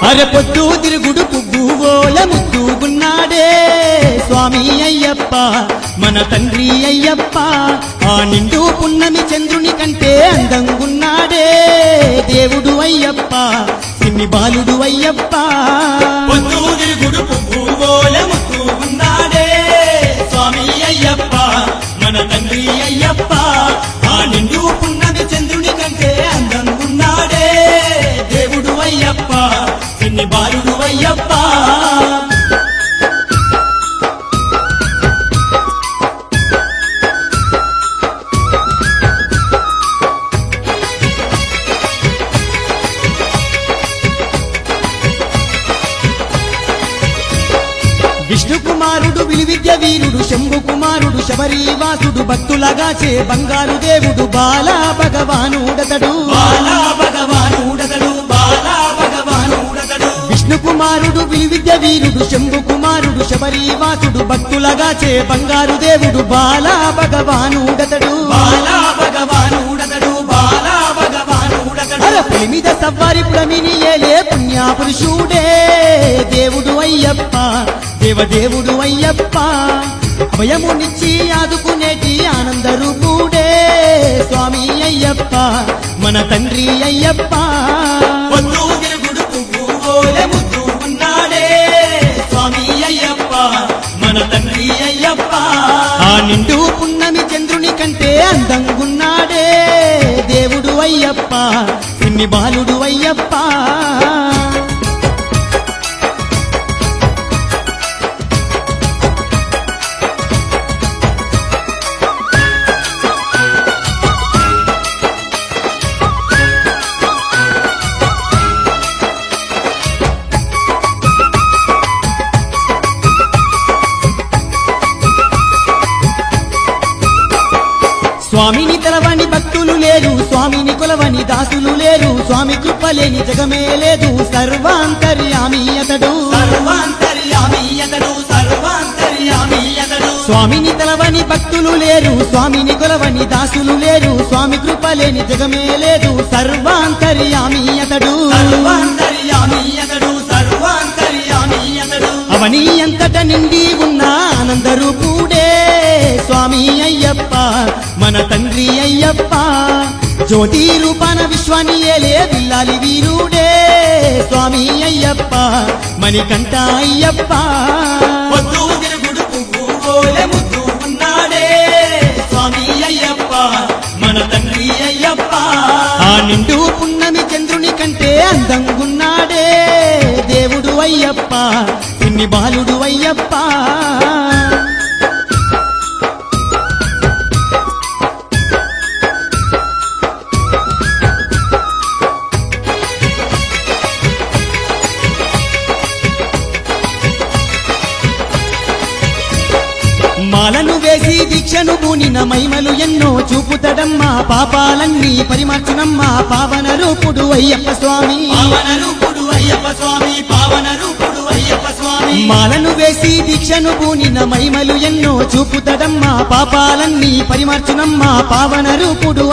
అరె పొద్దు తిరుగుడు పువ్వుగోల ముద్దుగున్నాడే స్వామి అయ్యప్ప మన తండ్రి అయ్యప్ప ఆ నిండు పున్నమి చంద్రుని కంటే అందంగున్నాడే దేవుడు అయ్యప్ప సిన్ని బాలుడు అయ్యప్ప పొద్దు తిరుగుడు పువ్వుగోల ముద్దుగున్నాడే స్వామి అయ్యప్ప మన తండ్రి అయ్యప్ప ఆ నిండు పున్నమి చంద్రుని కంటే అందంగున్నాడే దేవుడు అయ్యప్ప సిన్ని బాలుడు అయ్యప్ప విష్ణు కుమారుడు విలువిద్య వీరుడు శంభు కుమారుడు శబరీవాసుడు భక్తులగాచే బంగారు దేవుడు బాలా భగవానుడతడు బాలా భగవానుడతడు బాలా భగవానుడతడు విష్ణు కుమారుడు విలువిద్య వీరుడు శంభు కుమారుడు శబరీవాసుడు భక్తులగాచే బంగారు దేవుడు బాలా భగవానుడతడు బాలా భగవానుడతడు బాలా భగవానుడతడు అల పులిమిద సవ్వారి పురమిని ఏలే పుణ్యాపురుషుడే దేవుడు అయ్యప్ప దేవదేవుడు అయ్యప్ప అభయమునిచ్చి ఆదుకునేటి ఆనంద రూపుడే స్వామి అయ్యప్ప మన తండ్రి అయ్యప్ప పొద్దు తిరుగుడు పువ్వుగోల ముద్దుగున్నాడే స్వామి అయ్యప్ప మన తండ్రి అయ్యప్ప ఆ నిండు పున్నమి చంద్రుని కంటే అందంగున్నాడే దేవుడు అయ్యప్ప సిన్ని బాలుడు అయ్యప్ప స్వామిని తెలవని భక్తులు లేరు స్వామిని కొలవని దాసులు లేరు స్వామి కృపలేని జగమే లేదు సర్వాంతర్యామి అతడు సర్వాంతర్యామి అతడు సర్వాంతర్యామి అతడు స్వామిని తెలవని భక్తులు లేరు స్వామిని కొలవని దాసులు లేరు స్వామి కృపలేని జగమే లేదు సర్వాంతర్యామి అతడు సర్వాంతర్యామి అతడు సర్వాంతర్యామి అతడు అవని అంతట నిండి ఉన్న ఆనంద రూపుడే స్వామి అయ్యప్ప మన తండ్రి అయ్యప్ప జ్యోతి రూపాన విశ్వాని ఏలే విల్లాలి వీరుడే స్వామి అయ్యప్ప మణికంఠ అయ్యప్ప పొద్దు తిరుగుడు పువ్వుగోల ముద్దుగున్నాడే స్వామి అయ్యప్ప మన తండ్రి అయ్యప్ప ఆ నిండు పున్నమి చంద్రుని కంటే అందంగున్నాడే దేవుడు అయ్యప్ప సిన్ని బాలుడు అయ్యప్ప మాలను వేసి దీక్షను పూనిన మహిమలు ఎన్నో చూపుతడమ్మా పాపాలన్నీ పరిమర్చునమ్మా పావన రూపుడు అయ్యప్ప స్వామి పావన రూపుడు అయ్యప్ప స్వామి పావన రూపుడు అయ్యప్ప స్వామి మాలను వేసి దీక్షను పూనిన మహిమలు ఎన్నో చూపుతడమ్మా పాపాలన్నీ పరిమర్చునమ్మా పావన రూపుడు